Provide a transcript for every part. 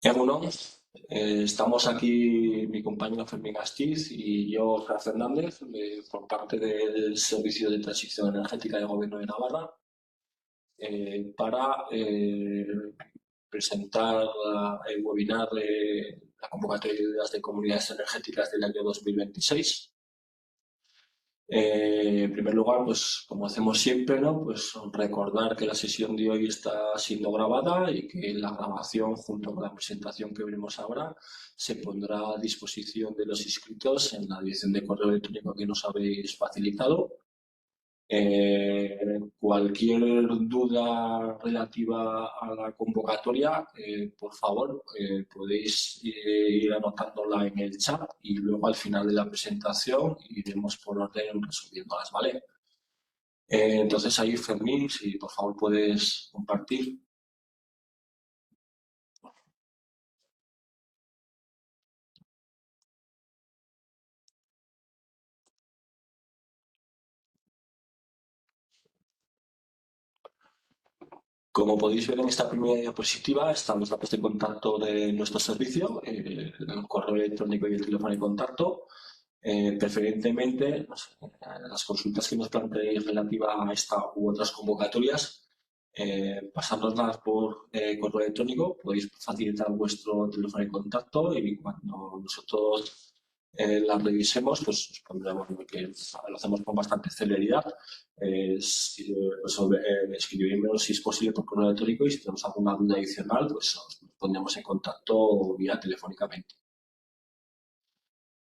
Egunon, estamos aquí mi compañero Fermín Astiz y yo, Fran Fernández, por parte del Servicio de Transición Energética del Gobierno de Navarra, para presentar el webinar de la convocatoria de ayudas de comunidades energéticas del año 2026. En primer lugar, pues como hacemos siempre, ¿no? Pues recordar que la sesión de hoy está siendo grabada y que la grabación, junto con la presentación que veremos ahora, se pondrá a disposición de los inscritos en la dirección de correo electrónico que nos habéis facilitado. Cualquier duda relativa a la convocatoria, por favor, podéis ir anotándola en el chat y luego al final de la presentación iremos por orden resolviéndolas, ¿vale? Entonces ahí, Fermín, si por favor puedes compartir. Como podéis ver en esta primera diapositiva están los datos de contacto de nuestro servicio, el correo electrónico y el teléfono de contacto. Preferentemente, las consultas que nos planteéis relativas a esta u otras convocatorias, pasárnoslas por correo electrónico, podéis facilitar vuestro teléfono de contacto y cuando nosotros las revisemos, pues os pondremos, que lo hacemos con bastante celeridad, escribirnos si es posible por correo electrónico y si tenemos alguna duda adicional, pues os pondremos en contacto vía telefónicamente.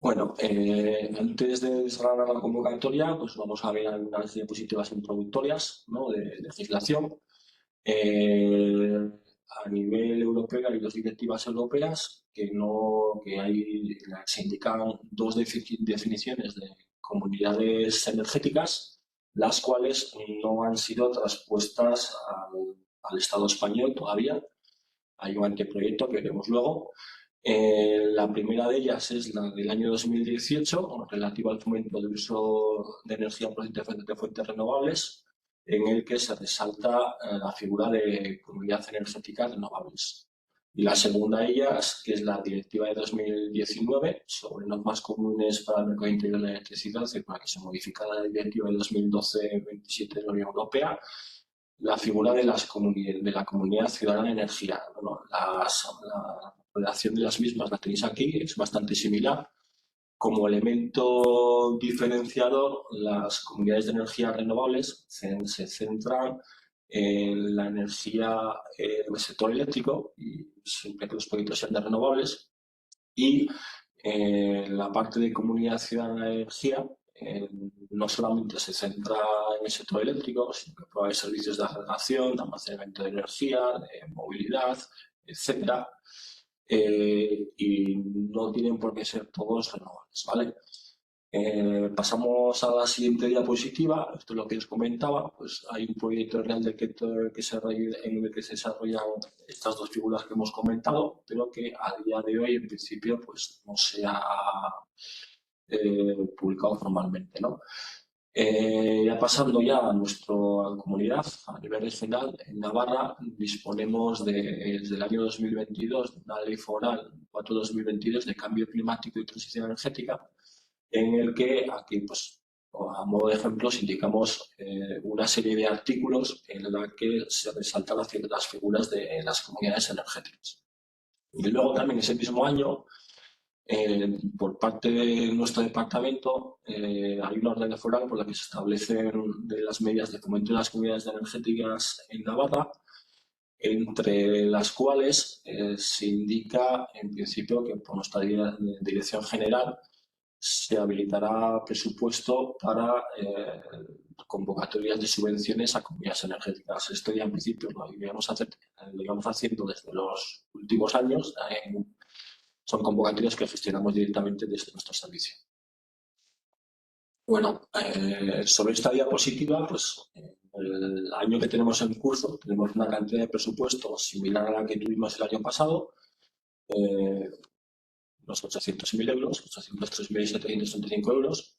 Bueno, antes de desgranar la convocatoria, pues vamos a ver algunas diapositivas introductorias, ¿no? De legislación. A nivel europeo hay dos directivas europeas se indican dos definiciones de comunidades energéticas, las cuales no han sido traspuestas al Estado español todavía. Hay un anteproyecto que veremos luego. La primera de ellas es la del año 2018, relativa al fomento del uso de energía procedente de fuentes renovables, en el que se resalta la figura de comunidad energética renovables. Y la segunda de ellas, que es la Directiva de 2019 sobre normas comunes para el mercado interior de la electricidad, con la que se modifica la Directiva de 2012-27 de la Unión Europea, la figura de la comunidad ciudadana de energía. Bueno, la redacción de las mismas la tenéis aquí, es bastante similar. Como elemento diferenciador, las comunidades de energía renovables se centran en la energía del sector eléctrico, y siempre que los proyectos sean de renovables, y la parte de comunidad ciudadana de energía no solamente se centra en el sector eléctrico, sino que provee servicios de agregación, de almacenamiento de energía, de movilidad, etcétera, y no tienen por qué ser todos renovables, ¿vale? Pasamos a la siguiente diapositiva. Esto es lo que os comentaba. Pues hay un proyecto real en el que se desarrollan estas dos figuras que hemos comentado, pero que a día de hoy, en principio, pues no se ha publicado formalmente, ¿no? Ya pasando ya a nuestra comunidad, a nivel regional, en Navarra disponemos desde el año 2022 de una ley foral 4/2022 de cambio climático y transición energética, en el que aquí, pues, a modo de ejemplos, indicamos una serie de artículos en la que se resaltan las figuras de las comunidades energéticas. Y luego también ese mismo año, por parte de nuestro departamento, hay una orden foral por la que se establecen de las medidas de fomento de las comunidades energéticas en Navarra, entre las cuales se indica en principio que por nuestra dirección general se habilitará presupuesto para convocatorias de subvenciones a comunidades energéticas. Esto ya en principio lo íbamos haciendo desde los últimos años. Son convocatorias que gestionamos directamente desde nuestro servicio. Bueno, sobre esta diapositiva, pues el año que tenemos en curso tenemos una cantidad de presupuesto similar a la que tuvimos el año pasado, los 800.000 euros, 803.735 euros.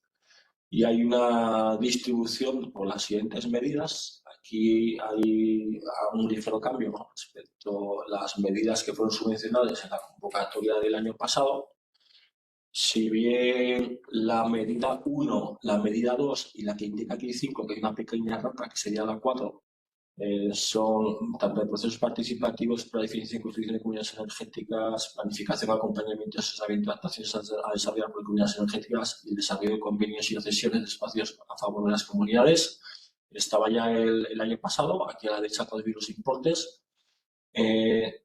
y hay una distribución por las siguientes medidas. Aquí hay un ligero cambio con respecto a las medidas que fueron subvencionadas en la convocatoria del año pasado. Si bien la medida 1, la medida 2 y la que indica aquí 5, que hay una pequeña rata que sería la 4, son tanto de procesos participativos para definición y construcción de comunidades energéticas, planificación, acompañamiento y asesoramiento de actuaciones a desarrollar por comunidades energéticas y el desarrollo de convenios y concesiones de espacios a favor de las comunidades. Estaba ya el año pasado, aquí a la derecha podéis ver los importes.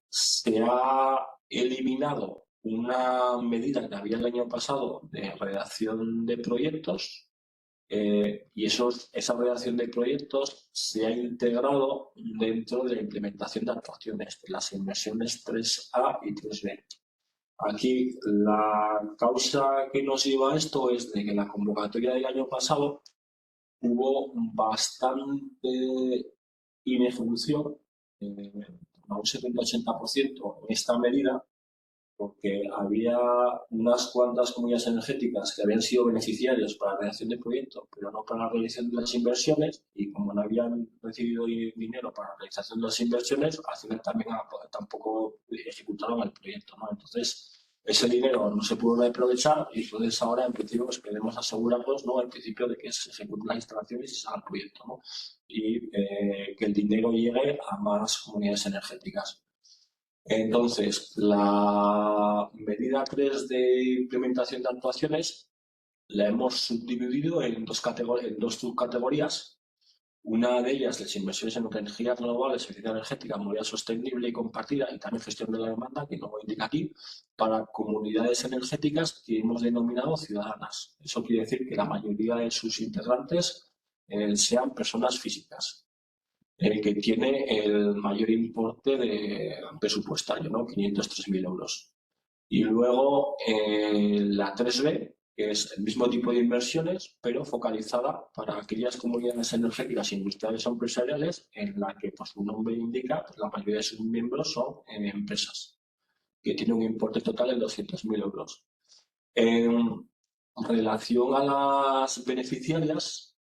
Se ha eliminado una medida que había el año pasado de redacción de proyectos, y esa redacción de proyectos se ha integrado dentro de la implementación de actuaciones, de las inversiones 3A y 3B. Aquí la causa que nos lleva a esto es de que en la convocatoria del año pasado hubo bastante inejecución, a un 70-80% en esta medida, porque había unas cuantas comunidades energéticas que habían sido beneficiarios para la realización de proyectos, pero no para la realización de las inversiones, y como no habían recibido dinero para la realización de las inversiones, al final también tampoco ejecutaron el proyecto, ¿no? Entonces, ese dinero no se pudo aprovechar y entonces ahora en principio pues, queremos asegurarnos, ¿no?, en principio de que se ejecuten las instalaciones y se haga el proyecto, ¿no?, y que el dinero llegue a más comunidades energéticas. Entonces, la medida 3 de implementación de actuaciones la hemos subdividido en dos subcategorías. Una de ellas, las inversiones en energías renovables, eficiencia energética, movilidad sostenible y compartida, y también gestión de la demanda, que no lo indica aquí, para comunidades energéticas que hemos denominado ciudadanas. Eso quiere decir que la mayoría de sus integrantes sean personas físicas. El que tiene el mayor importe presupuestario, ¿no?, 503.000 euros. Y luego la 3B, que es el mismo tipo de inversiones, pero focalizada para aquellas comunidades energéticas industriales o empresariales en la que, pues, su nombre indica, pues, la mayoría de sus miembros son empresas, que tienen un importe total de 200.000 euros. En relación a las beneficiarias,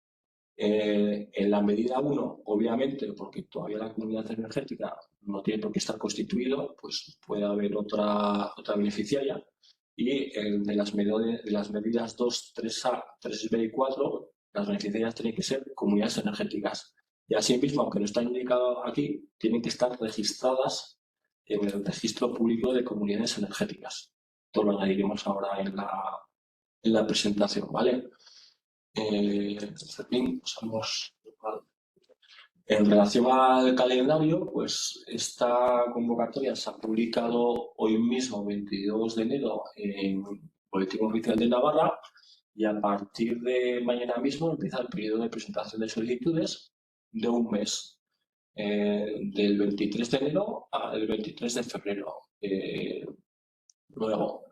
en la medida 1, obviamente, porque todavía la comunidad energética no tiene por qué estar constituido, pues puede haber otra beneficiaria. Y de las medidas 2, 3A, 3B y 4, las beneficiarias tienen que ser comunidades energéticas. Y asimismo, aunque no está indicado aquí, tienen que estar registradas en el registro público de comunidades energéticas. Esto lo añadiremos ahora en la presentación, ¿vale? En relación al calendario, pues esta convocatoria se ha publicado hoy mismo, 22 de enero, en Boletín Oficial de Navarra, y a partir de mañana mismo empieza el periodo de presentación de solicitudes de un mes, del 23 de enero al 23 de febrero. Luego,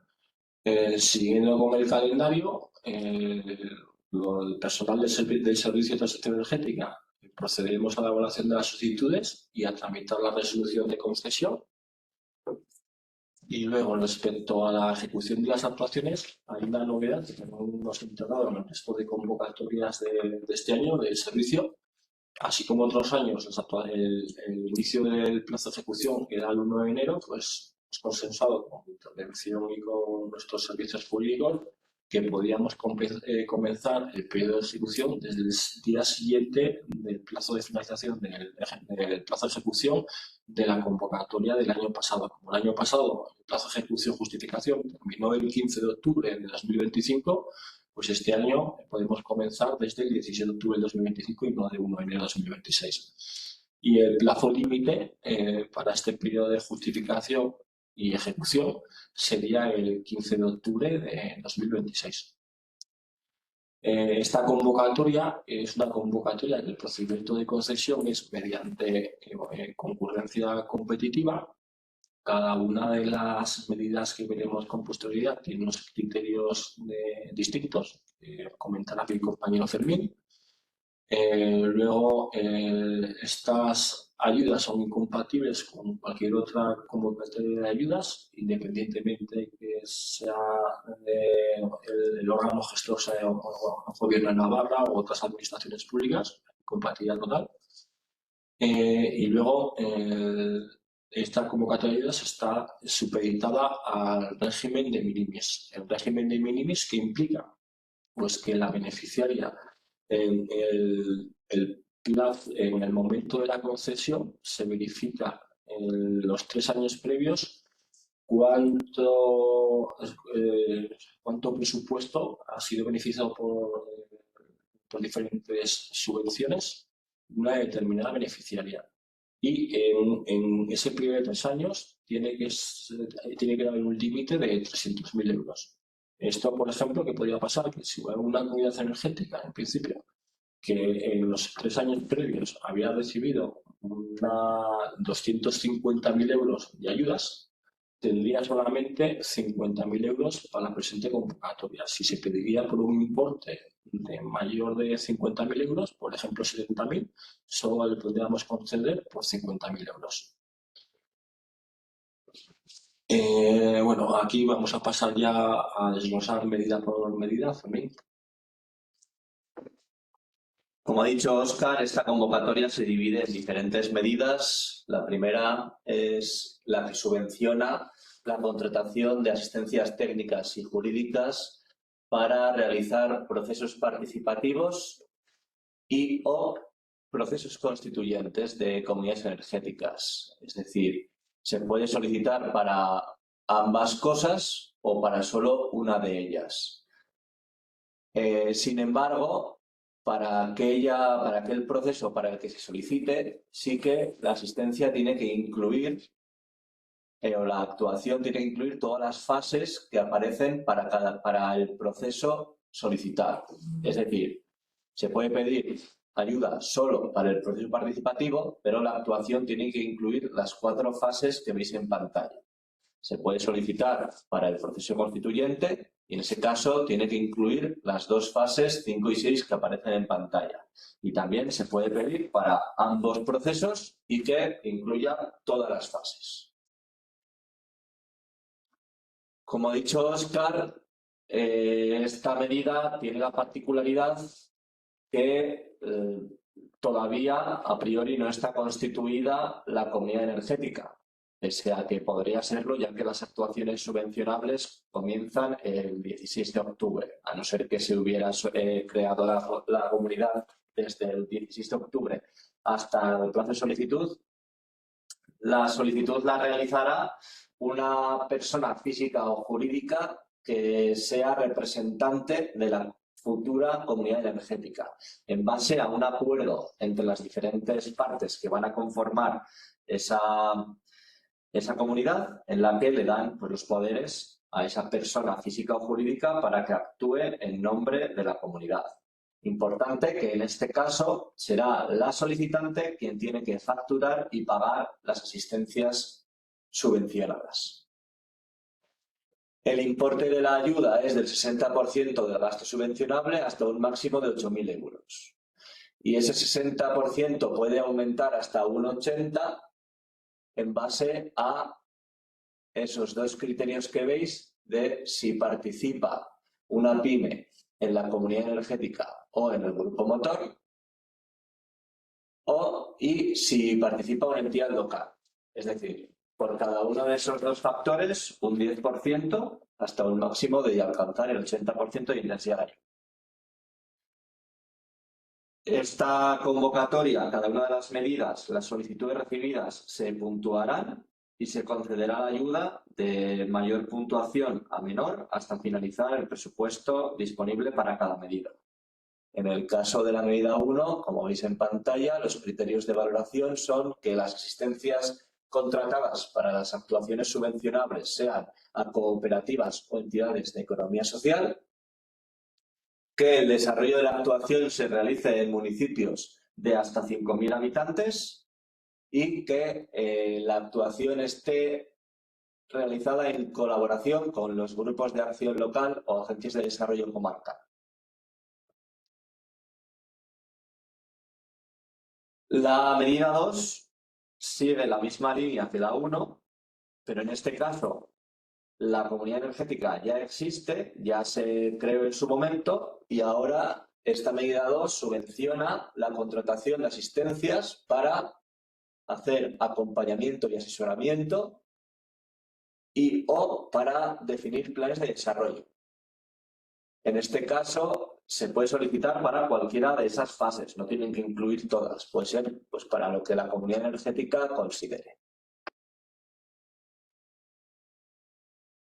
siguiendo con el calendario, el personal del Servicio de Transición Energética procederemos a la elaboración de las solicitudes y a tramitar la resolución de concesión. Y luego, respecto a la ejecución de las actuaciones, hay una novedad que no hemos integrado en el resto de convocatorias de este año del servicio. Así como otros años, el inicio del plazo de ejecución era el 1 de enero, pues hemos consensuado con intervención y con nuestros servicios jurídicos que podíamos comenzar el periodo de ejecución desde el día siguiente del plazo de finalización del plazo de ejecución de la convocatoria del año pasado. Como el año pasado el plazo de ejecución justificación terminó el 15 de octubre de 2025, pues este año podemos comenzar desde el 16 de octubre de 2025 y no de 1 de enero de 2026. Y el plazo límite para este periodo de justificación y ejecución sería el 15 de octubre de 2026. Esta convocatoria es una convocatoria que el procedimiento de concesión es mediante concurrencia competitiva. Cada una de las medidas que veremos con posterioridad tiene unos criterios distintos, comentará mi compañero Fermín. Luego, estas ayudas son incompatibles con cualquier otra convocatoria de ayudas, independientemente de que sea el órgano gestor sea el Gobierno de Navarra o otras administraciones públicas, compatibilidad total. Y luego esta convocatoria de ayudas está supeditada al régimen de minimis. El régimen de minimis, que implica pues que la beneficiaria en en el momento de la concesión se verifica en los 3 años previos cuánto presupuesto ha sido beneficiado por diferentes subvenciones una determinada beneficiaria. Y en ese periodo de 3 años tiene que haber un límite de 300.000 euros. Esto, por ejemplo, ¿qué podría pasar? Que si hubiera una comunidad energética, en principio, que en los 3 años previos había recibido 250.000 euros de ayudas, tendría solamente 50.000 euros para la presente convocatoria. Si se pediría por un importe de mayor de 50.000 euros, por ejemplo 70.000, solo le podríamos conceder por 50.000 euros. Bueno, aquí vamos a pasar ya a desglosar medida por medida, Fermín. Como ha dicho Óscar, esta convocatoria se divide en diferentes medidas. La primera es la que subvenciona la contratación de asistencias técnicas y jurídicas para realizar procesos participativos y o procesos constituyentes de comunidades energéticas. Es decir, se puede solicitar para ambas cosas o para solo una de ellas. Sin embargo, para aquel proceso para el que se solicite, sí que la asistencia tiene que incluir o la actuación tiene que incluir todas las fases que aparecen para el proceso solicitado. Es decir, se puede pedir ayuda solo para el proceso participativo, pero la actuación tiene que incluir las 4 fases que veis en pantalla. Se puede solicitar para el proceso constituyente y en ese caso tiene que incluir las 2 fases 5 y 6 que aparecen en pantalla. Y también se puede pedir para ambos procesos y que incluya todas las fases. Como ha dicho Óscar, esta medida tiene la particularidad que todavía a priori no está constituida la comunidad energética, pese a que podría serlo, ya que las actuaciones subvencionables comienzan el 16 de octubre, a no ser que se hubiera creado la comunidad desde el 16 de octubre hasta el plazo de solicitud. La solicitud la realizará una persona física o jurídica que sea representante de la futura comunidad energética, en base a un acuerdo entre las diferentes partes que van a conformar esa comunidad, en la que le dan pues, los poderes a esa persona física o jurídica para que actúe en nombre de la comunidad. Importante que en este caso será la solicitante quien tiene que facturar y pagar las asistencias subvencionadas. El importe de la ayuda es del 60% del gasto subvencionable hasta un máximo de 8.000 euros. Y ese 60% puede aumentar hasta un 80% en base a esos 2 criterios que veis de si participa una pyme en la comunidad energética o en el grupo motor, y si participa una entidad local. Es decir, por cada uno de esos 2 factores, un 10% hasta un máximo de alcanzar el 80% de intensidad. Esta convocatoria, cada una de las medidas, las solicitudes recibidas se puntuarán y se concederá la ayuda de mayor puntuación a menor hasta finalizar el presupuesto disponible para cada medida. En el caso de la medida 1, como veis en pantalla, los criterios de valoración son que las asistencias contratadas para las actuaciones subvencionables sean a cooperativas o entidades de economía social, que el desarrollo de la actuación se realice en municipios de hasta 5.000 habitantes y que la actuación esté realizada en colaboración con los grupos de acción local o agencias de desarrollo comarcal. La medida 2 sigue la misma línea que la 1, pero en este caso la comunidad energética ya existe, ya se creó en su momento y ahora esta medida 2 subvenciona la contratación de asistencias para hacer acompañamiento y asesoramiento o para definir planes de desarrollo. En este caso, se puede solicitar para cualquiera de esas fases, no tienen que incluir todas, puede ser pues, para lo que la comunidad energética considere.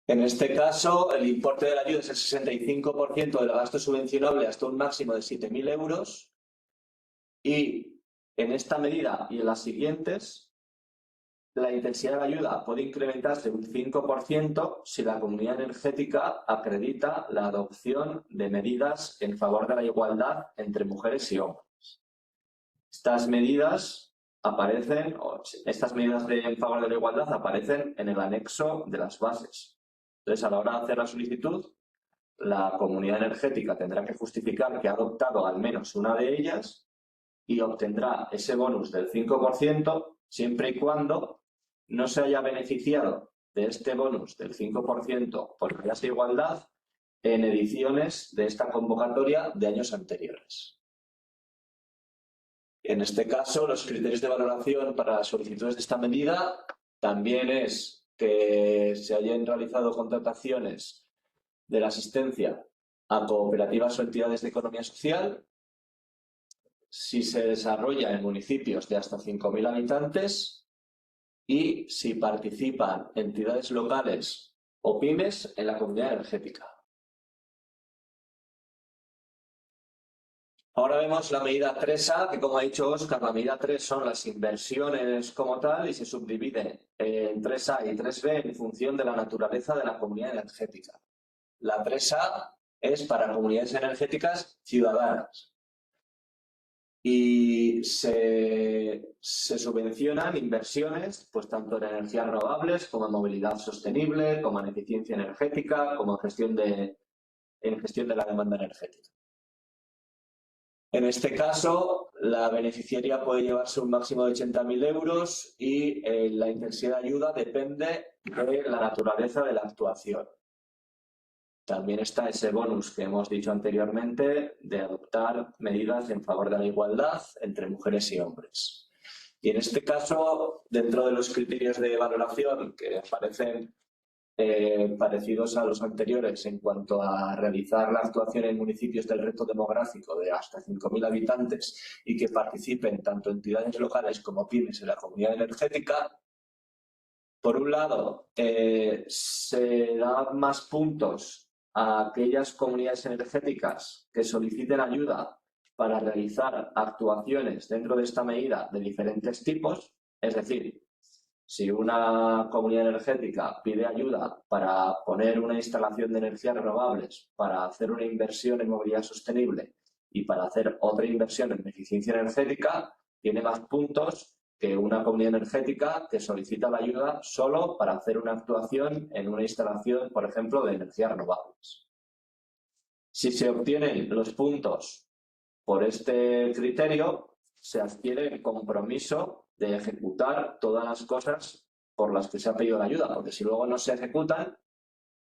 En este caso, el importe de la ayuda es el 65% del gasto subvencionable hasta un máximo de 7.000 euros y en esta medida y en las siguientes, la intensidad de la ayuda puede incrementarse un 5% si la comunidad energética acredita la adopción de medidas en favor de la igualdad entre mujeres y hombres. Estas medidas en favor de la igualdad aparecen en el anexo de las bases. Entonces, a la hora de hacer la solicitud, la comunidad energética tendrá que justificar que ha adoptado al menos una de ellas y obtendrá ese bonus del 5% siempre y cuando no se haya beneficiado de este bonus del 5% por medidas de igualdad en ediciones de esta convocatoria de años anteriores. En este caso, los criterios de valoración para las solicitudes de esta medida también es que se hayan realizado contrataciones de la asistencia a cooperativas o entidades de economía social, si se desarrolla en municipios de hasta 5.000 habitantes y si participan entidades locales o pymes en la comunidad energética. Ahora vemos la medida 3A, que como ha dicho Óscar, la medida 3 son las inversiones como tal y se subdivide en 3A y 3B en función de la naturaleza de la comunidad energética. La 3A es para comunidades energéticas ciudadanas y se subvencionan inversiones pues tanto en energías renovables como en movilidad sostenible, como en eficiencia energética, como en gestión de la demanda energética. En este caso, la beneficiaria puede llevarse un máximo de 80.000 euros y la intensidad de ayuda depende de la naturaleza de la actuación. También está ese bonus que hemos dicho anteriormente de adoptar medidas en favor de la igualdad entre mujeres y hombres. Y en este caso, dentro de los criterios de valoración que parecen parecidos a los anteriores en cuanto a realizar la actuación en municipios del reto demográfico de hasta 5.000 habitantes y que participen tanto entidades locales como pymes en la comunidad energética, por un lado, se dan más puntos a aquellas comunidades energéticas que soliciten ayuda para realizar actuaciones dentro de esta medida de diferentes tipos, es decir, si una comunidad energética pide ayuda para poner una instalación de energías renovables, para hacer una inversión en movilidad sostenible y para hacer otra inversión en eficiencia energética, tiene más puntos que una comunidad energética que solicita la ayuda solo para hacer una actuación en una instalación, por ejemplo, de energías renovables. Si se obtienen los puntos por este criterio, se adquiere el compromiso de ejecutar todas las cosas por las que se ha pedido la ayuda, porque si luego no se ejecutan,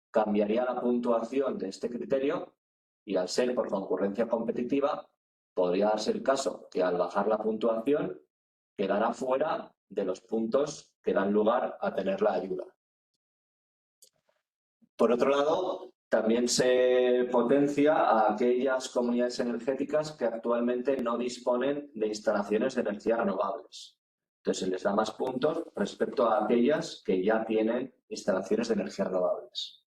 cambiaría la puntuación de este criterio y al ser por concurrencia competitiva, podría darse el caso que al bajar la puntuación quedará fuera de los puntos que dan lugar a tener la ayuda. Por otro lado, también se potencia a aquellas comunidades energéticas que actualmente no disponen de instalaciones de energías renovables. Entonces, se les da más puntos respecto a aquellas que ya tienen instalaciones de energías renovables.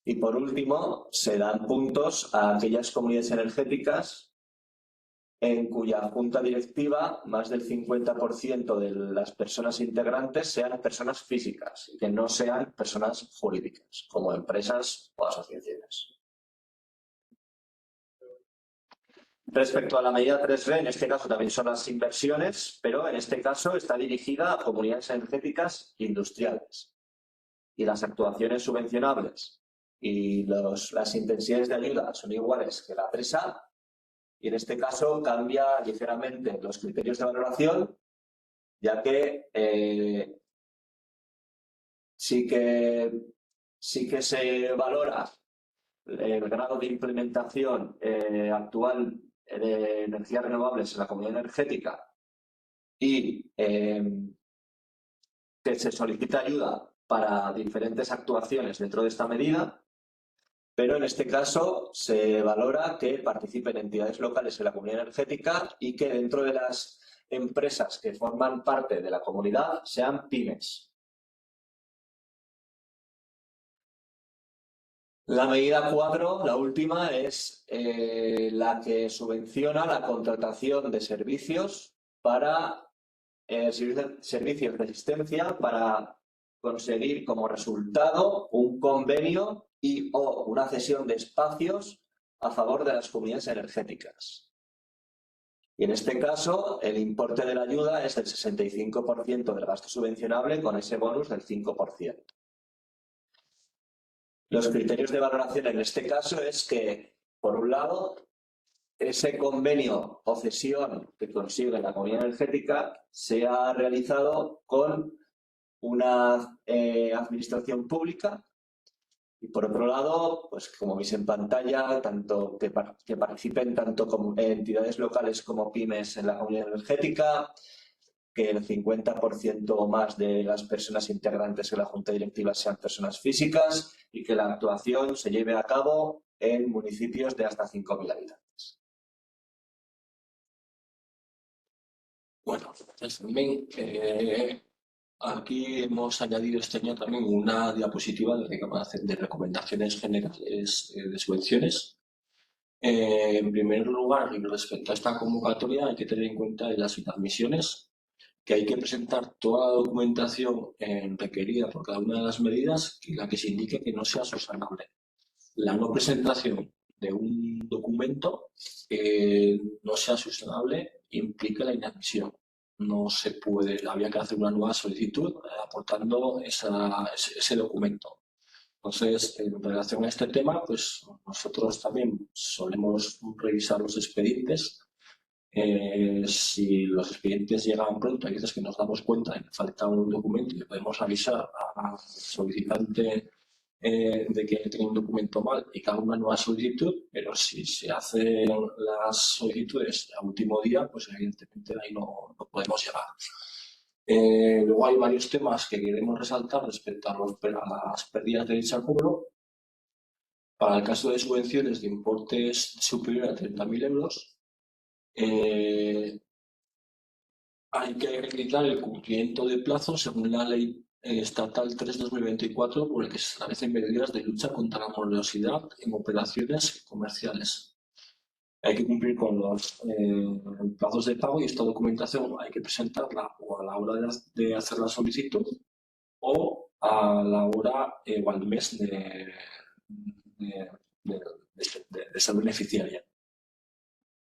Y por último, se dan puntos a aquellas comunidades energéticas en cuya junta directiva más del 50% de las personas integrantes sean personas físicas y que no sean personas jurídicas, como empresas o asociaciones. Respecto a la medida 3B, en este caso también son las inversiones, pero en este caso está dirigida a comunidades energéticas industriales. Y las actuaciones subvencionables y las intensidades de ayuda son iguales que la 3A, y en este caso cambia ligeramente los criterios de valoración ya que sí que se valora el grado de implementación actual de energías renovables en la comunidad energética y que se solicita ayuda para diferentes actuaciones dentro de esta medida, pero en este caso se valora que participen entidades locales en la comunidad energética y que dentro de las empresas que forman parte de la comunidad sean pymes. La medida 4, la última, es la que subvenciona la contratación de servicios para servicios de asistencia para conseguir como resultado un convenio y o una cesión de espacios a favor de las comunidades energéticas. Y en este caso, el importe de la ayuda es del 65% del gasto subvencionable con ese bonus del 5%. Los criterios de valoración en este caso es que, por un lado, ese convenio o cesión que consigue la comunidad energética sea realizado con una administración pública y, por otro lado, pues como veis en pantalla, tanto que participen tanto como entidades locales como pymes en la comunidad energética, que el 50% o más de las personas integrantes de la junta directiva sean personas físicas y que la actuación se lleve a cabo en municipios de hasta 5.000 habitantes. Bueno, pues también aquí hemos añadido este año también una diapositiva de recomendaciones generales de subvenciones. En primer lugar, respecto a esta convocatoria, hay que tener en cuenta las inadmisiones, que hay que presentar toda la documentación requerida por cada una de las medidas y la que se indique que no sea subsanable. La no presentación de un documento que no sea subsanable implica la inadmisión. No se puede, había que hacer una nueva solicitud aportando ese documento. Entonces, en relación a este tema, pues nosotros también solemos revisar los expedientes. Si los expedientes llegan pronto, hay veces que nos damos cuenta de que falta un documento y podemos avisar al solicitante de que tiene un documento mal y que haga una nueva solicitud, pero si se hacen las solicitudes a último día, pues evidentemente ahí no podemos llegar. Luego hay varios temas que queremos resaltar respecto a las pérdidas de dicha cobro. Para el caso de subvenciones de importes superiores a 30.000 euros, hay que acreditar el cumplimiento de plazos según la Ley Estatal 3/2024, por el que se establecen medidas de lucha contra la morosidad en operaciones comerciales. Hay que cumplir con los plazos de pago y esta documentación hay que presentarla o a la hora de hacer la solicitud o a la hora o al mes de ser beneficiaria.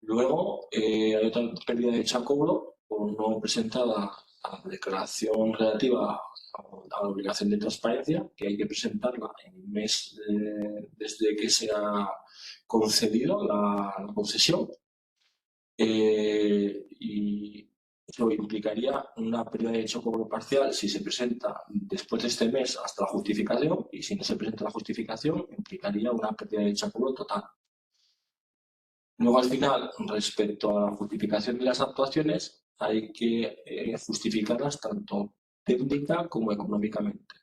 Luego, hay otra pérdida de dicha cobro por no presentada a la declaración relativa a la obligación de transparencia, que hay que presentarla en el mes desde que se ha concedido la concesión. Y eso implicaría una pérdida de dicho cobro parcial si se presenta después de este mes hasta la justificación, y si no se presenta la justificación, implicaría una pérdida de dicho cobro total. Luego, al final, respecto a la justificación de las actuaciones, hay que justificarlas tanto técnica como económicamente.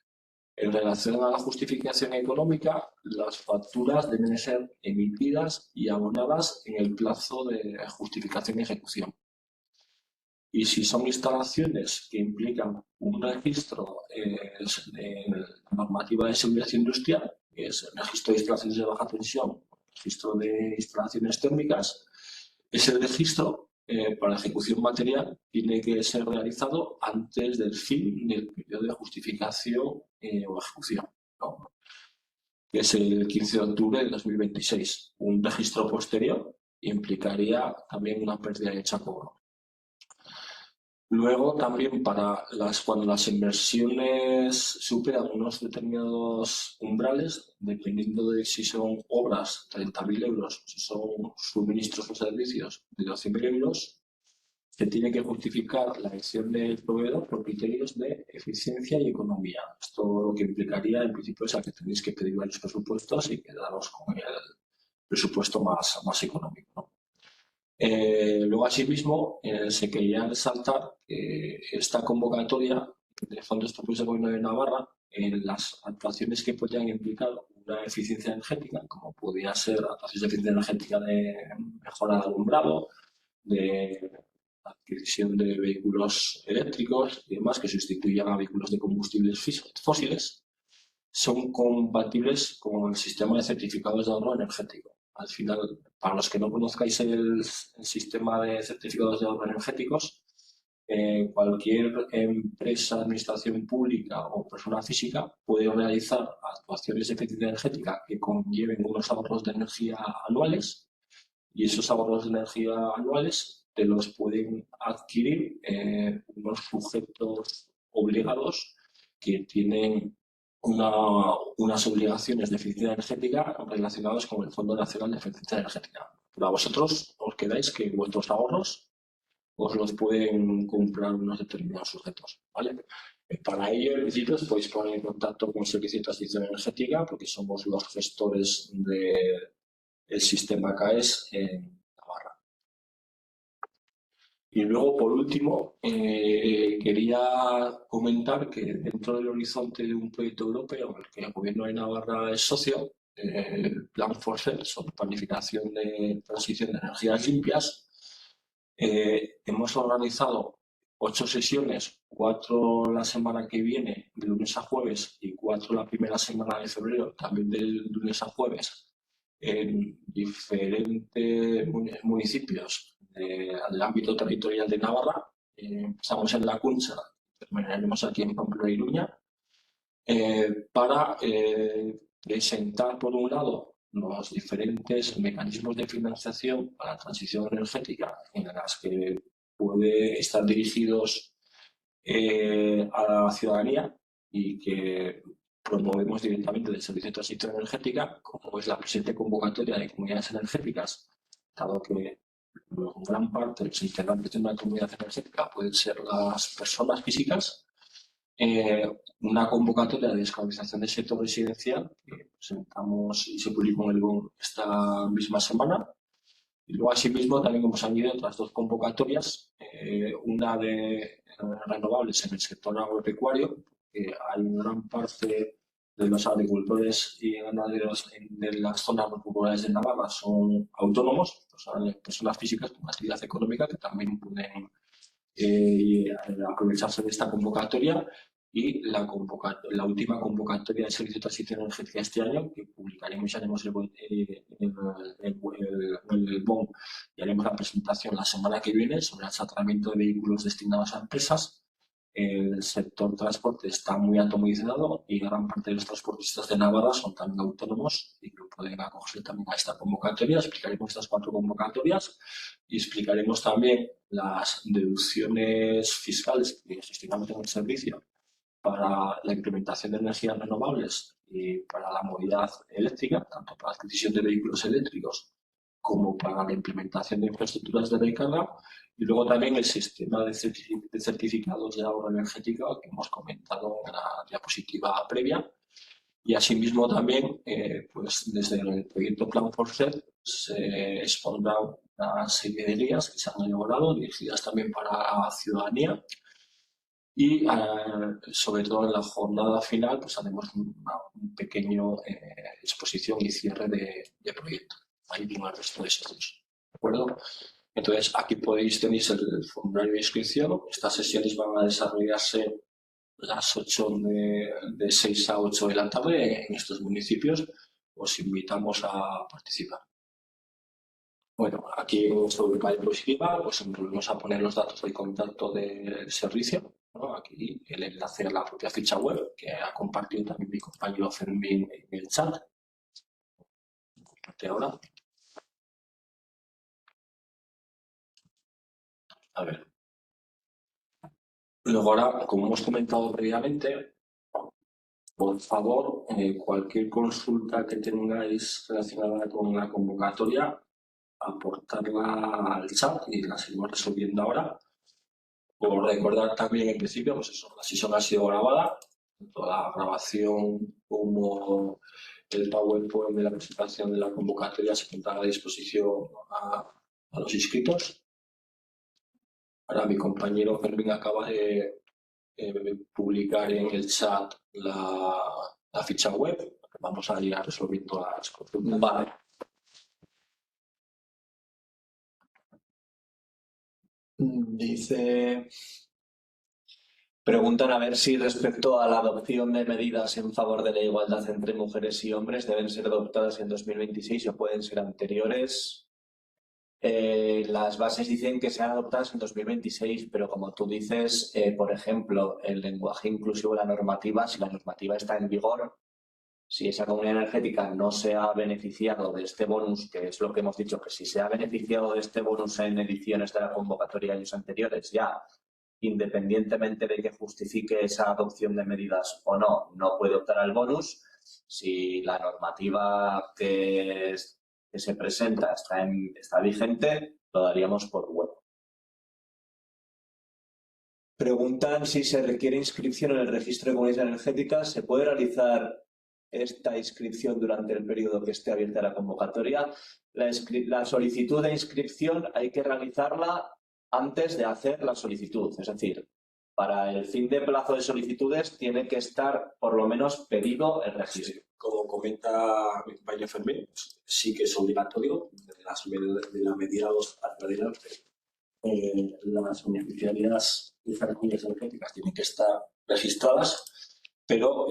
En relación a la justificación económica, las facturas deben ser emitidas y abonadas en el plazo de justificación y ejecución. Y si son instalaciones que implican un registro de la normativa de seguridad industrial, que es el registro de instalaciones de baja tensión, registro de instalaciones térmicas, ese registro para ejecución material tiene que ser realizado antes del fin del periodo de justificación o ejecución, ¿no? Que es el 15 de octubre de 2026. Un registro posterior implicaría también una pérdida de dicha cobro. Luego también cuando las inversiones superan unos determinados umbrales, dependiendo de si son obras 30.000 euros, si son suministros o servicios de 12.000 euros, se tiene que justificar la elección del proveedor por criterios de eficiencia y economía. Esto lo que implicaría, en principio, es que tenéis que pedir varios presupuestos y quedaros con el presupuesto más económico, ¿no? Luego, asimismo, se quería resaltar que esta convocatoria de fondos propios del Gobierno de Navarra, en las actuaciones que podían implicar una eficiencia energética, como podía ser actuaciones de eficiencia energética de mejora de alumbrado, de adquisición de vehículos eléctricos y demás que sustituyan a vehículos de combustibles fósiles, son compatibles con el sistema de certificados de ahorro energético. Al final, para los que no conozcáis el sistema de certificados de ahorro energéticos, cualquier empresa, administración pública o persona física puede realizar actuaciones de eficiencia energética que conlleven unos ahorros de energía anuales, y esos ahorros de energía anuales te los pueden adquirir unos sujetos obligados que tienen unas obligaciones de eficiencia energética relacionadas con el Fondo Nacional de Eficiencia Energética. Pero a vosotros os quedáis que vuestros ahorros os los pueden comprar unos determinados sujetos, ¿vale? Para ello, en principio, os podéis poner en contacto con el Servicio de Transición Energética, porque somos los gestores del sistema CAES en Navarra. Y luego, por último, quería comentar que dentro del horizonte de un proyecto europeo en el que el Gobierno de Navarra es socio, el Plan FORSET, sobre planificación de transición de energías limpias, hemos organizado 8 sesiones, 4 la semana que viene, de lunes a jueves, y 4 la primera semana de febrero, también de lunes a jueves, en diferentes municipios del ámbito territorial de Navarra. Empezamos en La Cuncha, terminaremos aquí en Pamplona y Iruña, para presentar, por un lado, los diferentes mecanismos de financiación para la transición energética en las que puede estar dirigidos a la ciudadanía y que promovemos directamente del Servicio de Transición Energética, como es la presente convocatoria de comunidades energéticas, dado que gran parte de los integrantes de una comunidad energética pueden ser las personas físicas. Una convocatoria de descarbonización del sector residencial que presentamos y se publicó en el BOM esta misma semana. Y luego, asimismo, también hemos añadido otras 2 convocatorias, una de renovables en el sector agropecuario, que hay una gran parte de los agricultores y ganaderos de las zonas rurales de Navarra son autónomos, personas físicas con actividad económica que también pueden aprovecharse de esta convocatoria. Y la última convocatoria del Servicio de Transición Energética este año, que publicaremos y haremos el BOM y haremos la presentación la semana que viene sobre el tratamiento de vehículos destinados a empresas. El sector transporte está muy atomizado y gran parte de los transportistas de Navarra son también autónomos y que pueden acogerse también a esta convocatoria. Explicaremos estas 4 convocatorias y explicaremos también las deducciones fiscales que gestionamos en el servicio para la implementación de energías renovables y para la movilidad eléctrica, tanto para la adquisición de vehículos eléctricos como para la implementación de infraestructuras de recarga, y luego también el sistema de certificados de ahorro energético que hemos comentado en la diapositiva previa. Y asimismo también, pues desde el proyecto Plan FORSET se expondrá una serie de guías que se han elaborado, dirigidas también para la ciudadanía. Y sobre todo en la jornada final pues haremos un pequeño exposición y cierre de proyecto. Ahí viene el resto de esos. ¿De acuerdo? Entonces aquí tenéis el formulario de inscripción. Estas sesiones van a desarrollarse las 8 de 6 a 8 de la tarde en estos municipios. Os invitamos a participar. Bueno, aquí sobre la diapositiva pues volvemos a poner los datos de contacto del servicio, ¿no? Aquí el enlace a la propia ficha web que ha compartido también mi compañero Fermín en el chat. Ahora. A ver. Luego ahora, como hemos comentado previamente, por favor, cualquier consulta que tengáis relacionada con la convocatoria, aportarla al chat y la seguimos resolviendo ahora. Por recordar también en principio, pues eso, la sesión ha sido grabada, tanto la grabación como el PowerPoint de la presentación de la convocatoria se pondrá a disposición a los inscritos. Ahora mi compañero Fermín acaba de publicar en el chat la ficha web. Vamos a ir resolviendo las consultas. Vale. Preguntan a ver si respecto a la adopción de medidas en favor de la igualdad entre mujeres y hombres deben ser adoptadas en 2026 o pueden ser anteriores. Las bases dicen que sean adoptadas en 2026, pero como tú dices, por ejemplo, el lenguaje inclusivo de la normativa, si la normativa está en vigor, si esa comunidad energética no se ha beneficiado de este bonus, que es lo que hemos dicho, que si se ha beneficiado de este bonus en ediciones de la convocatoria años anteriores, ya, independientemente de que justifique esa adopción de medidas o no, no puede optar al bonus. Si la normativa que se presenta está vigente, lo daríamos por bueno. Preguntan si se requiere inscripción en el registro de comunidades energéticas. ¿Se puede realizar esta inscripción durante el periodo que esté abierta la convocatoria? La solicitud de inscripción hay que realizarla antes de hacer la solicitud. Es decir, para el fin de plazo de solicitudes tiene que estar por lo menos pedido el registro. Como comenta mi compañero Fermín, sí que es obligatorio de la medida 2 para adelante. Las beneficiarias de estas comunidades energéticas tienen que estar registradas, pero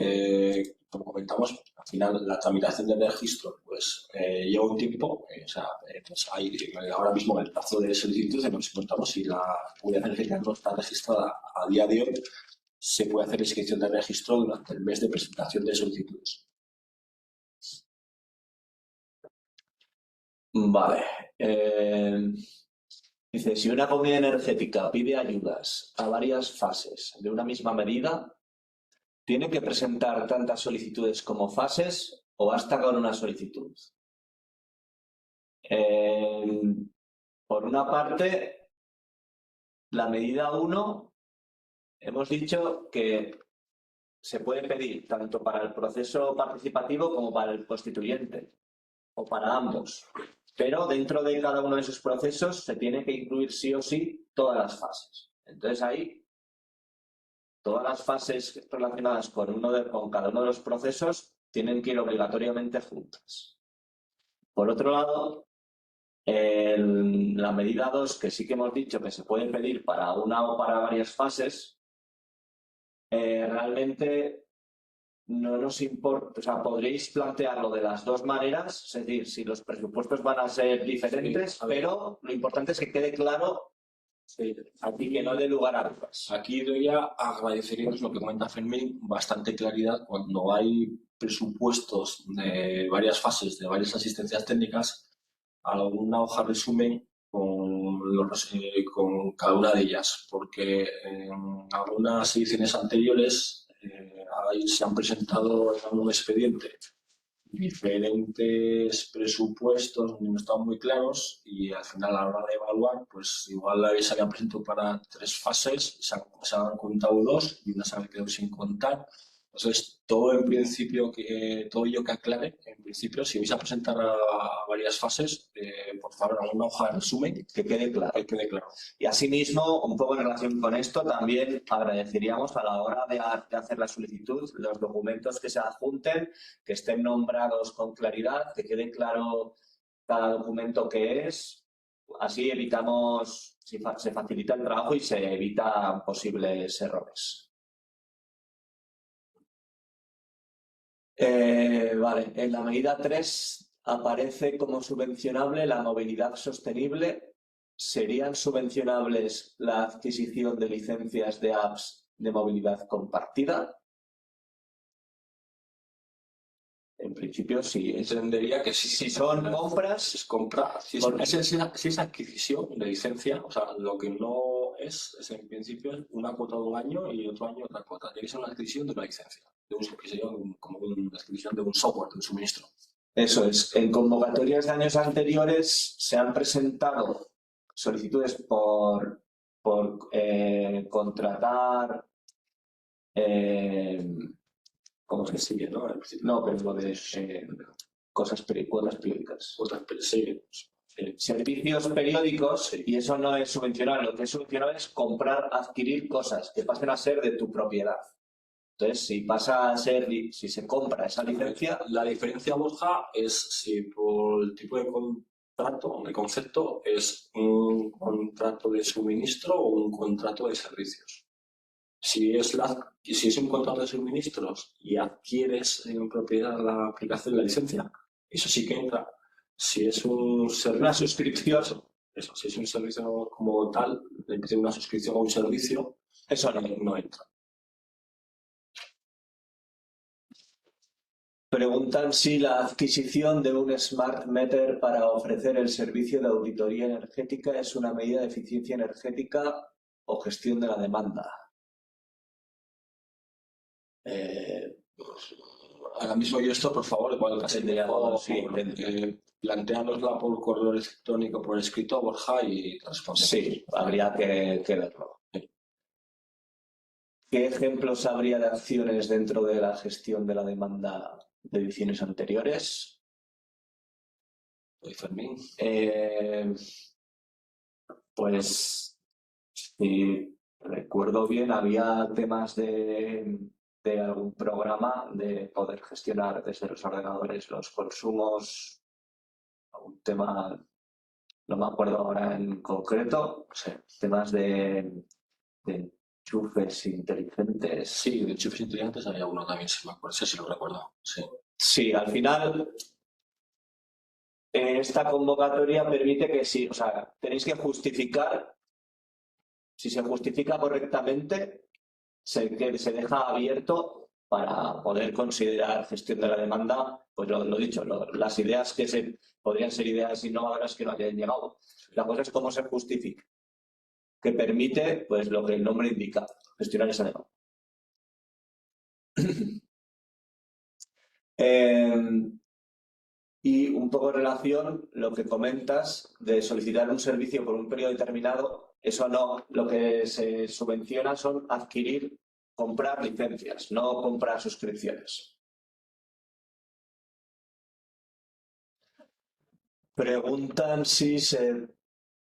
como comentamos, al final la tramitación del registro pues lleva un tiempo, pues hay ahora mismo el plazo de solicitud que nos encontramos, si la comunidad energética no está registrada a día de hoy, se puede hacer inscripción de registro durante el mes de presentación de solicitudes. Vale. Dice, si una comunidad energética pide ayudas a varias fases de una misma medida, ¿tiene que presentar tantas solicitudes como fases o basta con una solicitud? Por una parte, la medida 1, hemos dicho que se puede pedir tanto para el proceso participativo como para el constituyente, o para ambos. Pero dentro de cada uno de esos procesos se tiene que incluir sí o sí todas las fases. Entonces ahí, todas las fases relacionadas con cada uno de los procesos tienen que ir obligatoriamente juntas. Por otro lado, la medida 2, que sí que hemos dicho que se puede pedir para una o para varias fases, realmente no nos importa, o sea, podréis plantearlo de las dos maneras, es decir, si los presupuestos van a ser diferentes, sí, pero lo importante es que quede claro aquí que no dé lugar a dudas. Aquí doy a agradeceros lo que comenta Fermín, bastante claridad cuando hay presupuestos de varias fases, de varias asistencias técnicas, alguna hoja resumen con cada una de ellas, porque en algunas ediciones anteriores ahí se han presentado en un expediente diferentes presupuestos no estaban muy claros y al final a la hora de evaluar pues igual se habían presentado para 3 fases, se han contado 2 y una se ha quedado sin contar. Entonces todo en principio, todo ello que aclare, en principio si vais a presentar a varias fases, por favor a una hoja de resumen que quede claro. Y asimismo, un poco en relación con esto, también agradeceríamos a la hora de hacer la solicitud los documentos que se adjunten, que estén nombrados con claridad, que quede claro cada documento que es. Así evitamos, se facilita el trabajo y se evitan posibles errores. Vale, en la medida 3 aparece como subvencionable la movilidad sostenible. ¿Serían subvencionables la adquisición de licencias de apps de movilidad compartida? En principio sí. Entendería que si son compras, es compra. Si es adquisición de licencia, o sea, lo que no es en principio una cuota de un año y otro año otra cuota. Tiene que ser una adquisición de una licencia, como una adquisición de un software, de un suministro. Eso es. En convocatorias de años anteriores se han presentado solicitudes por por contratar, ¿cómo se sigue? No, pero lo de cuotas periódicas. Servicios periódicos, y eso no es subvencionar. Lo que es subvencionar es comprar, adquirir cosas que pasen a ser de tu propiedad. Entonces, si pasa a ser, si se compra esa licencia... La diferencia, Borja, es si por el tipo de contrato, de concepto, es un contrato de suministro o un contrato de servicios. Si es un contrato de suministros y adquieres en propiedad la aplicación de la licencia, eso sí que entra. Si es un servicio, una suscripción, eso, si es un servicio como tal, una suscripción a un servicio, eso no entra. Preguntan si la adquisición de un Smart Meter para ofrecer el servicio de auditoría energética es una medida de eficiencia energética o gestión de la demanda. Ahora mismo yo esto, por favor, igual casi planteárnosla por correo electrónico, por escrito a Borja y responder. Sí, habría que verlo. ¿Qué ejemplos habría de acciones dentro de la gestión de la demanda de ediciones anteriores? Fermín. Pues, si recuerdo bien, había temas de algún programa de poder gestionar desde los ordenadores los consumos, algún tema, no me acuerdo ahora en concreto, temas de enchufes inteligentes. Sí, de enchufes inteligentes había uno también, si me acuerdo, sí lo recuerdo. Sí, al final esta convocatoria permite que sí, o sea, tenéis que justificar, si se justifica correctamente, se deja abierto para poder considerar gestión de la demanda, pues lo dicho, las ideas que podrían ser ideas innovadoras que no hayan llegado. La cosa es cómo se justifica, que permite, pues lo que el nombre indica, gestionar esa demanda. Y un poco en relación lo que comentas de solicitar un servicio por un periodo determinado, eso no, lo que se subvenciona son comprar licencias, no comprar suscripciones. Preguntan si se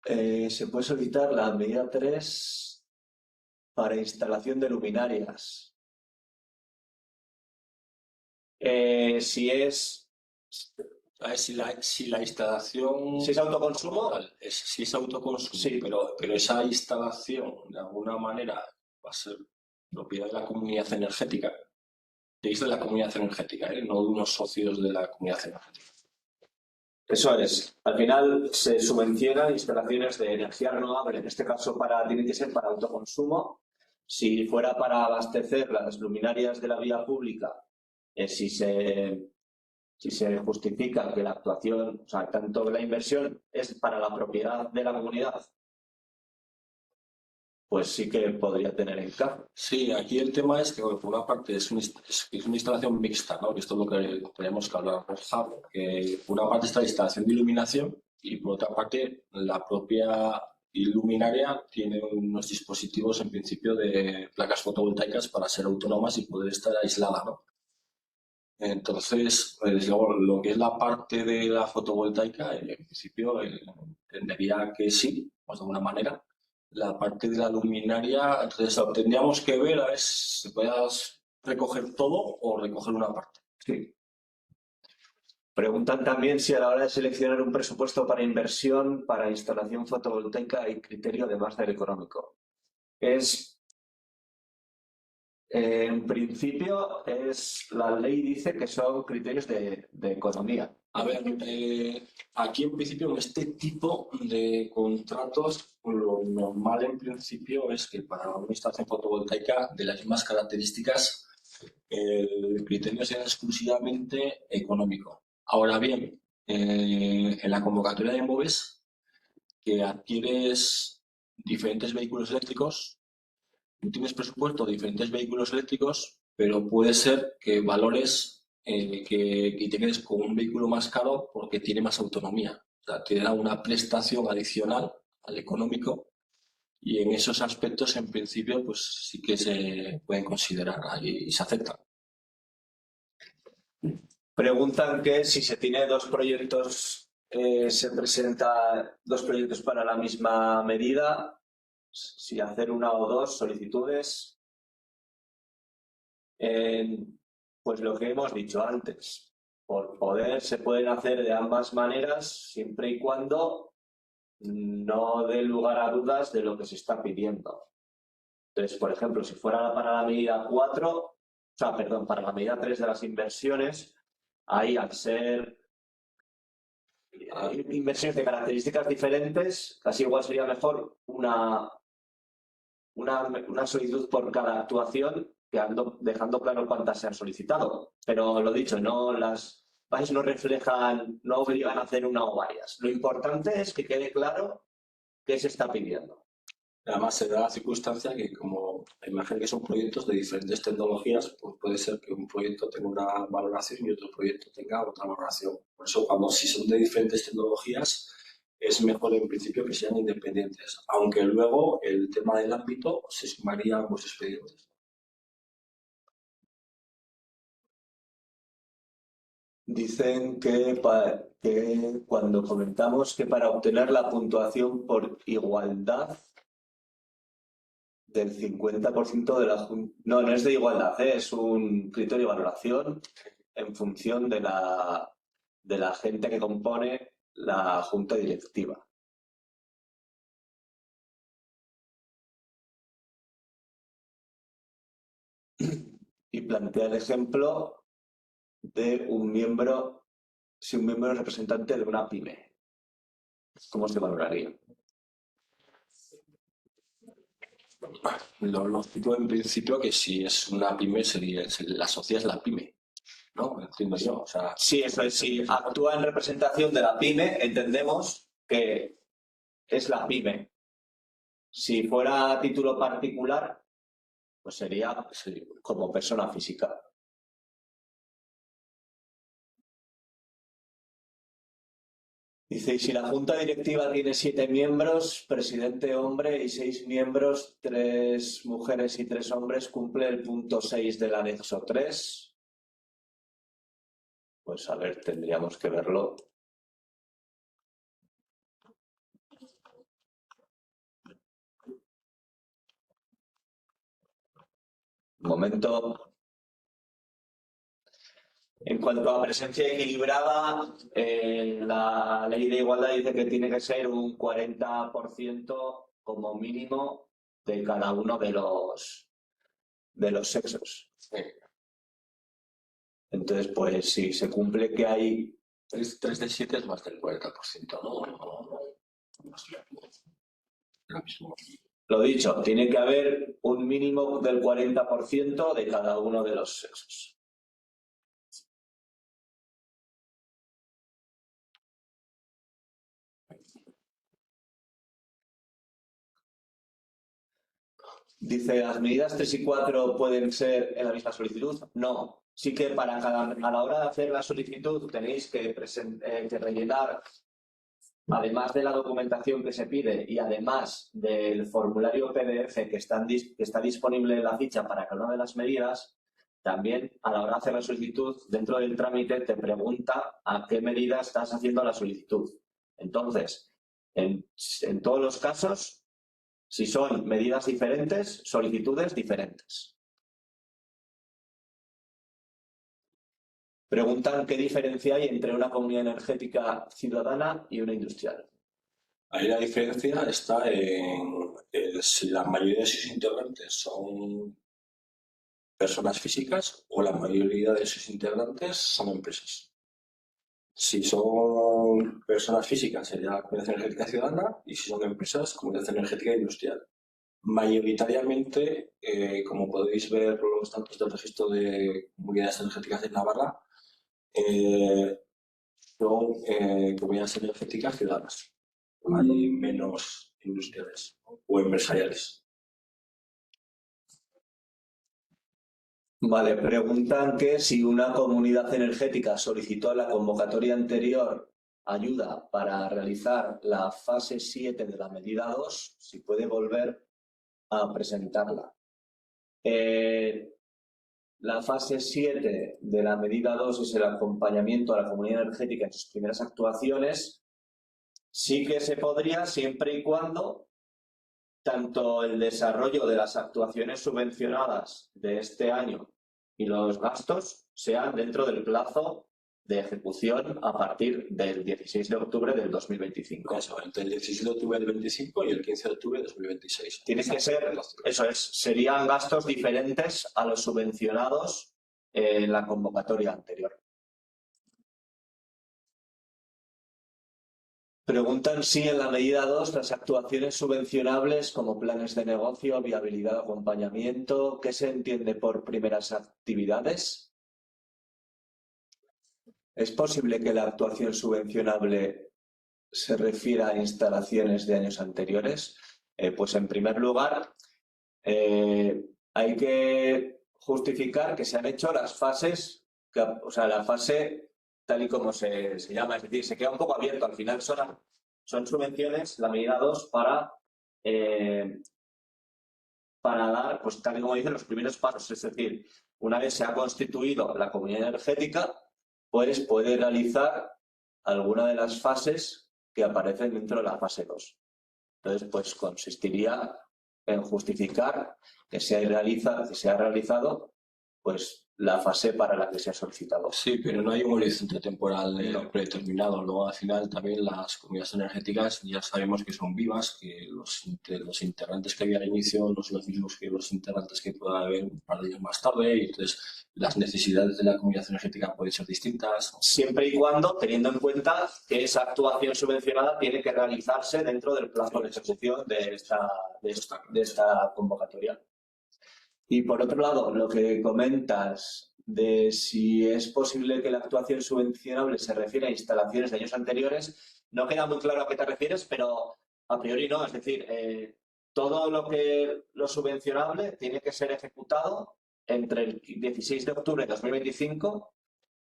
puede solicitar la medida 3 para instalación de luminarias. Si es la instalación... Si es autoconsumo... Si es autoconsumo, sí. Pero esa instalación, de alguna manera, va a ser propiedad de la comunidad energética. Es de la comunidad energética, no de unos socios de la comunidad energética. Eso es. Al final se subvencionan instalaciones de energía renovable, en este caso tiene que ser para autoconsumo. Si fuera para abastecer las luminarias de la vía pública, si se justifica que la actuación, o sea, tanto la inversión es para la propiedad de la comunidad, pues sí que podría tener encaje. Sí, aquí el tema es que, por una parte, es una instalación mixta, ¿no? Que esto es lo que tenemos que hablar, que por una parte está la instalación de iluminación y por otra parte la propia luminaria tiene unos dispositivos, en principio, de placas fotovoltaicas para ser autónomas y poder estar aislada, ¿no? Entonces, pues, lo que es la parte de la fotovoltaica, en principio, entendería que sí, pues de alguna manera. La parte de la luminaria, entonces tendríamos que ver a ver si puedas recoger todo o recoger una parte. Sí. Preguntan también si a la hora de seleccionar un presupuesto para inversión para instalación fotovoltaica hay criterio de máster económico. En principio, la ley dice que son criterios de economía. A ver, aquí en principio en este tipo de contratos lo normal en principio es que para una instalación fotovoltaica de las mismas características el criterio sea exclusivamente económico. Ahora bien, en la convocatoria de MOVES, que adquieres diferentes vehículos eléctricos, tú tienes presupuesto de diferentes vehículos eléctricos, pero puede ser que valores que te quedes con un vehículo más caro porque tiene más autonomía. O sea, te da una prestación adicional al económico Y en esos aspectos, en principio, pues sí que se pueden considerar y se aceptan. Preguntan que si se tiene dos proyectos, se presenta dos proyectos para la misma medida, si hacer una o dos solicitudes. Pues lo que hemos dicho antes, por poder se pueden hacer de ambas maneras siempre y cuando no dé lugar a dudas de lo que se está pidiendo. Entonces, por ejemplo, si fuera para la medida 4, para la medida 3 de las inversiones, ahí al ser inversiones de características diferentes, casi igual sería mejor una solicitud por cada actuación, dejando claro cuántas se han solicitado. Pero lo dicho, las bases no reflejan, no obligan a hacer una o varias. Lo importante es que quede claro qué se está pidiendo. Además, se da la circunstancia que, como imagino que son proyectos de diferentes tecnologías, pues puede ser que un proyecto tenga una valoración y otro proyecto tenga otra valoración. Por eso, si son de diferentes tecnologías, es mejor en principio que sean independientes, aunque luego el tema del ámbito se sumaría a ambos expedientes. Dicen que cuando comentamos que para obtener la puntuación por igualdad del 50% de la Junta... No, no es de igualdad, es un criterio de valoración en función de la gente que compone la Junta Directiva. Y plantea el ejemplo de un miembro, si un miembro es representante de una pyme. ¿Cómo se valoraría? Lo lógico en principio que si es una pyme, la sociedad es la pyme, ¿no? Entiendo yo. O sea, Sí, eso es. Si actúa en representación de la pyme, entendemos que es la pyme. Si fuera a título particular, pues sería como persona física. Dice, y si la junta directiva tiene 7 miembros, presidente hombre y 6 miembros, 3 mujeres y 3 hombres, cumple el punto 6 del anexo 3. Pues a ver, tendríamos que verlo. Un momento. En cuanto a presencia equilibrada, la ley de igualdad dice que tiene que ser un 40% como mínimo de cada uno de los sexos. Entonces, pues si se cumple que hay... 3 de 7 es más del 40%, ¿no? Lo mismo. Lo dicho, tiene que haber un mínimo del 40% de cada uno de los sexos. Dice, ¿las medidas 3 y 4 pueden ser en la misma solicitud? No. Sí que a la hora de hacer la solicitud tenéis que rellenar, además de la documentación que se pide y además del formulario PDF que está disponible en la ficha para cada una de las medidas, también a la hora de hacer la solicitud, dentro del trámite te pregunta a qué medida estás haciendo la solicitud. Entonces, en todos los casos, si son medidas diferentes, solicitudes diferentes. Preguntan qué diferencia hay entre una comunidad energética ciudadana y una industrial. Ahí la diferencia está en si la mayoría de sus integrantes son personas físicas o la mayoría de sus integrantes son empresas. Si son personas físicas sería Comunidad Energética Ciudadana y si son empresas, Comunidad Energética Industrial. Mayoritariamente, como podéis ver los datos del registro de comunidades energéticas de Navarra, son comunidades energéticas ciudadanas. Hay menos industriales o empresariales. Vale, preguntan que si una comunidad energética solicitó la convocatoria anterior ayuda para realizar la fase 7 de la medida 2, si puede volver a presentarla. La fase 7 de la medida 2 es el acompañamiento a la comunidad energética en sus primeras actuaciones. Sí que se podría, siempre y cuando tanto el desarrollo de las actuaciones subvencionadas de este año y los gastos sean dentro del plazo de ejecución a partir del 16 de octubre del 2025. Eso, entre el 16 de octubre del 25 y el 15 de octubre de 2026. Tiene que ser, eso es, serían gastos diferentes a los subvencionados en la convocatoria anterior. Preguntan si en la medida 2 las actuaciones subvencionables como planes de negocio, viabilidad, acompañamiento, ¿qué se entiende por primeras actividades? ¿Es posible que la actuación subvencionable se refiera a instalaciones de años anteriores? Pues en primer lugar, hay que justificar que se han hecho las fases, o sea, la fase tal y como se llama, es decir, se queda un poco abierto. Al final son subvenciones, la medida 2, para dar, pues tal y como dicen, los primeros pasos. Es decir, una vez se ha constituido la comunidad energética, pues puede realizar alguna de las fases que aparecen dentro de la fase 2. Entonces, pues consistiría en justificar que se ha realizado pues la fase para la que se ha solicitado. Sí, pero no hay un horizonte temporal predeterminado. Luego, al final, también las comunidades energéticas ya sabemos que son vivas, que los integrantes que había al inicio no son los mismos que los integrantes que pueda haber un par de años más tarde, y entonces las necesidades de la comunidad energética pueden ser distintas. Siempre y cuando, teniendo en cuenta que esa actuación subvencionada tiene que realizarse dentro del plazo de ejecución de esta convocatoria. Y por otro lado, lo que comentas de si es posible que la actuación subvencionable se refiere a instalaciones de años anteriores, no queda muy claro a qué te refieres, pero a priori no. Es decir, todo lo subvencionable tiene que ser ejecutado entre el 16 de octubre de 2025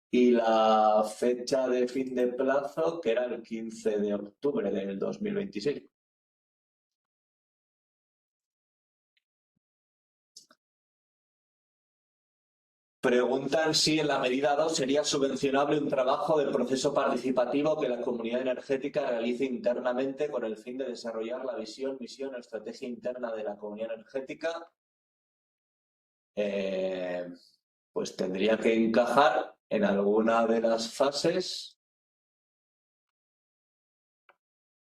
y la fecha de fin de plazo, que era el 15 de octubre del 2026. Preguntan si en la medida 2 sería subvencionable un trabajo de proceso participativo que la comunidad energética realice internamente con el fin de desarrollar la visión, misión o estrategia interna de la comunidad energética. Pues tendría que encajar en alguna de las fases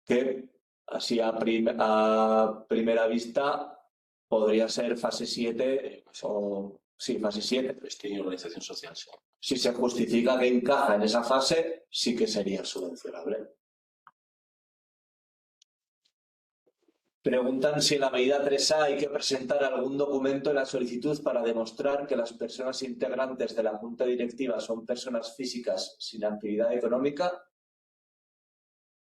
que así a primera vista podría ser fase 7 o... Sí, fase 7. Prestigio y organización social, sí. Si se justifica que encaja en esa fase, sí que sería subvencionable. Preguntan si en la medida 3A hay que presentar algún documento en la solicitud para demostrar que las personas integrantes de la Junta Directiva son personas físicas sin actividad económica,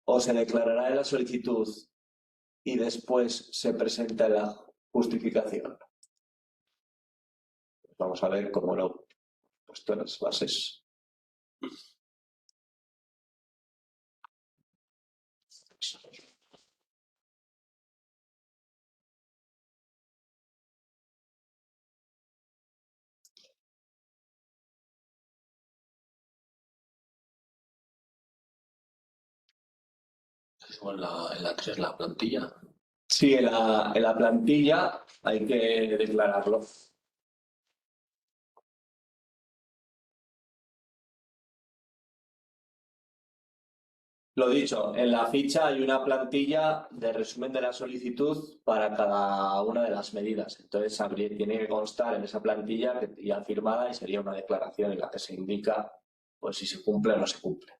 o se declarará en la solicitud y después se presenta la justificación. Vamos a ver cómo lo he puesto en las bases. En la 3, la plantilla. Sí, en la plantilla hay que declararlo. Lo dicho, en la ficha hay una plantilla de resumen de la solicitud para cada una de las medidas. Entonces tiene que constar en esa plantilla ya firmada, y sería una declaración en la que se indica pues si se cumple o no se cumple.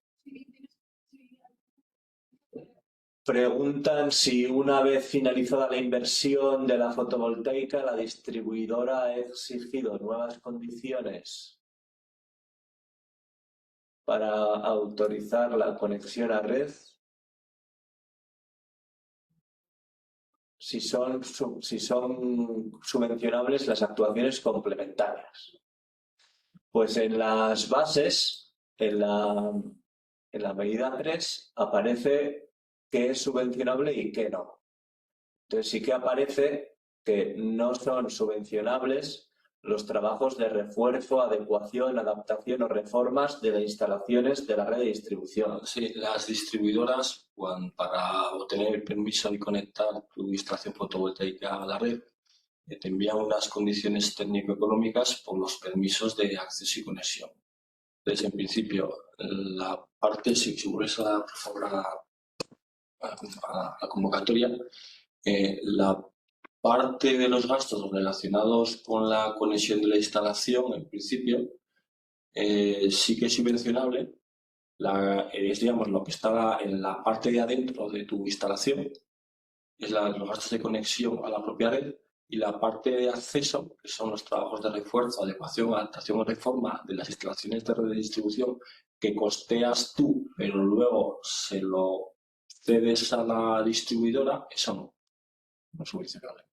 Preguntan si una vez finalizada la inversión de la fotovoltaica, la distribuidora ha exigido nuevas condiciones para autorizar la conexión a red. Si son subvencionables las actuaciones complementarias. Pues en las bases, en la en la medida 3 aparece qué es subvencionable y qué no. Entonces sí que aparece que no son subvencionables los trabajos de refuerzo, adecuación, adaptación o reformas de las instalaciones de la red de distribución. Sí, las distribuidoras, para obtener el permiso de conectar tu instalación fotovoltaica a la red, te envían unas condiciones técnico-económicas por los permisos de acceso y conexión. Entonces, en principio, la parte, si vuelves a la convocatoria, la parte de los gastos relacionados con la conexión de la instalación, en principio, sí que es subvencionable. Es, digamos, lo que está en la parte de adentro de tu instalación, es los gastos de conexión a la propia red, y la parte de acceso, que son los trabajos de refuerzo, adecuación, adaptación o reforma de las instalaciones de red de distribución que costeas tú, pero luego se lo cedes a la distribuidora, eso no es subvencionable.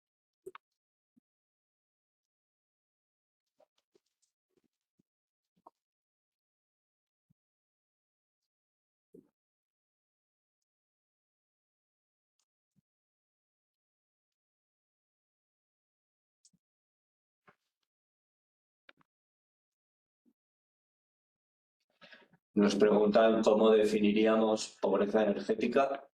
Nos preguntan cómo definiríamos pobreza energética.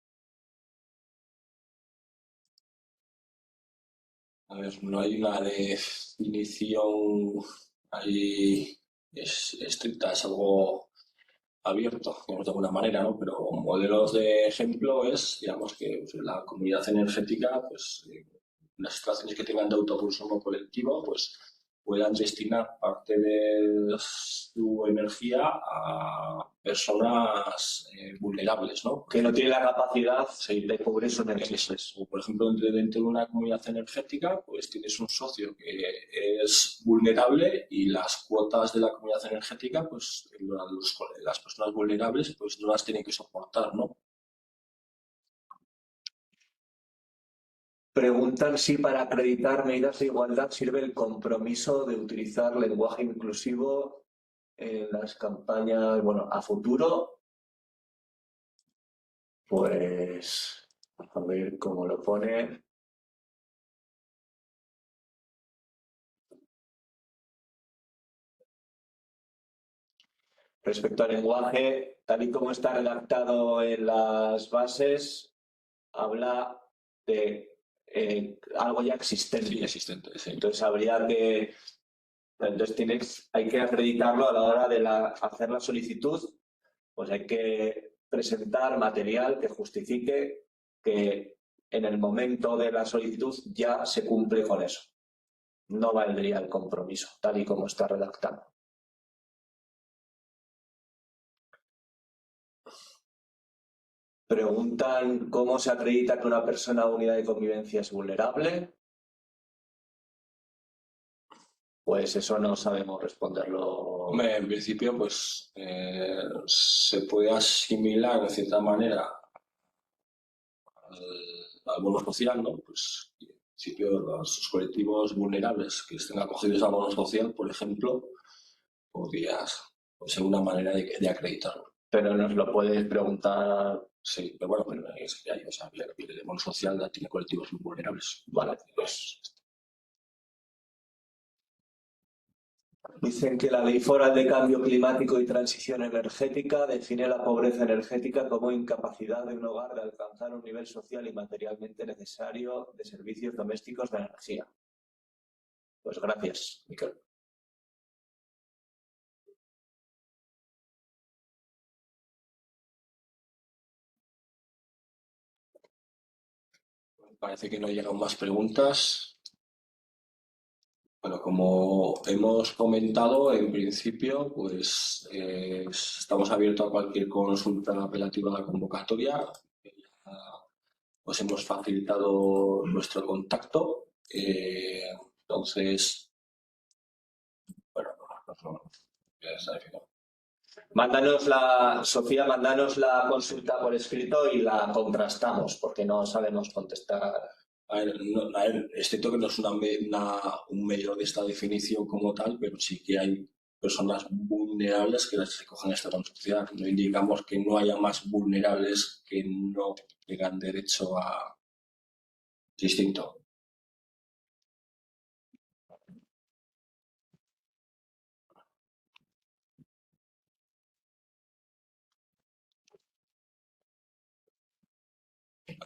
A ver, no hay una definición ahí estricta, es algo abierto, digamos, de alguna manera, ¿no? Pero modelos de ejemplo es, digamos, que pues, la comunidad energética, pues, las instalaciones que tengan de autoconsumo colectivo, pues, puedan destinar parte de su energía a personas vulnerables, ¿no? Que no tiene la capacidad de cubrir sus necesidades. O, por ejemplo, dentro de una comunidad energética, pues tienes un socio que es vulnerable y las cuotas de la comunidad energética, pues las personas vulnerables, pues no las tienen que soportar, ¿no? Preguntan si para acreditar medidas de igualdad sirve el compromiso de utilizar lenguaje inclusivo en las campañas, bueno, a futuro. Pues a ver cómo lo pone. Respecto al lenguaje, tal y como está redactado en las bases, habla de algo ya existente. Sí, existente, sí. Entonces habría que... Entonces hay que acreditarlo a la hora de hacer la solicitud, pues hay que presentar material que justifique que en el momento de la solicitud ya se cumple con eso. No valdría el compromiso, tal y como está redactado. Preguntan cómo se acredita que una persona o unidad de convivencia es vulnerable. Pues eso no sabemos responderlo. En principio, pues se puede asimilar de cierta manera al bono social, ¿no? Pues en principio los colectivos vulnerables que estén acogidos al bono social, por ejemplo, podría ser una manera de acreditarlo. Pero nos lo puedes preguntar. Sí, pero bueno, pero es que hay, o sea, el bono social tiene colectivos muy vulnerables. Vale, pues. Dicen que la Ley Foral de Cambio Climático y Transición Energética define la pobreza energética como incapacidad de un hogar de alcanzar un nivel social y materialmente necesario de servicios domésticos de energía. Pues gracias, Miquel. Parece que no llegan más preguntas. Bueno, como hemos comentado, en principio, pues estamos abiertos a cualquier consulta relativa a la convocatoria. Os hemos facilitado nuestro contacto. Entonces, bueno, ya está definido. Sofía, mándanos la consulta por escrito y la contrastamos, porque no sabemos contestar. A ver, es cierto que no es un medio de esta definición como tal, pero sí que hay personas vulnerables que las recogen esta construcción. No indicamos que no haya más vulnerables que no tengan derecho a distinto.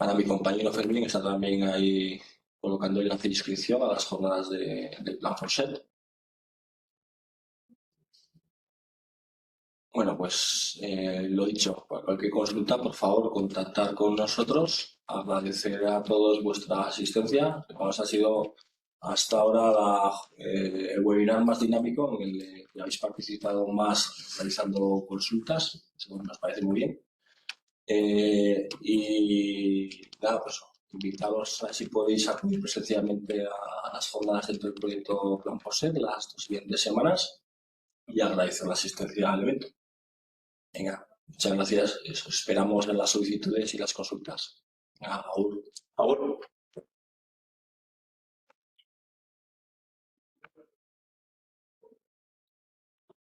Ahora mi compañero Fermín está también ahí colocando el enlace de inscripción a las jornadas del Plan Forset. Bueno, pues lo dicho, para cualquier consulta, por favor, contactar con nosotros. Agradecer a todos vuestra asistencia. Además, ha sido hasta ahora el webinar más dinámico en el que habéis participado más realizando consultas. Eso nos parece muy bien. Y nada, pues invitaros a si podéis acudir presencialmente a las jornadas dentro del proyecto Plan Forset las 2 siguientes semanas y agradecer la asistencia al evento. Venga, muchas gracias. Os esperamos en las solicitudes y las consultas. Venga, agur. Agur.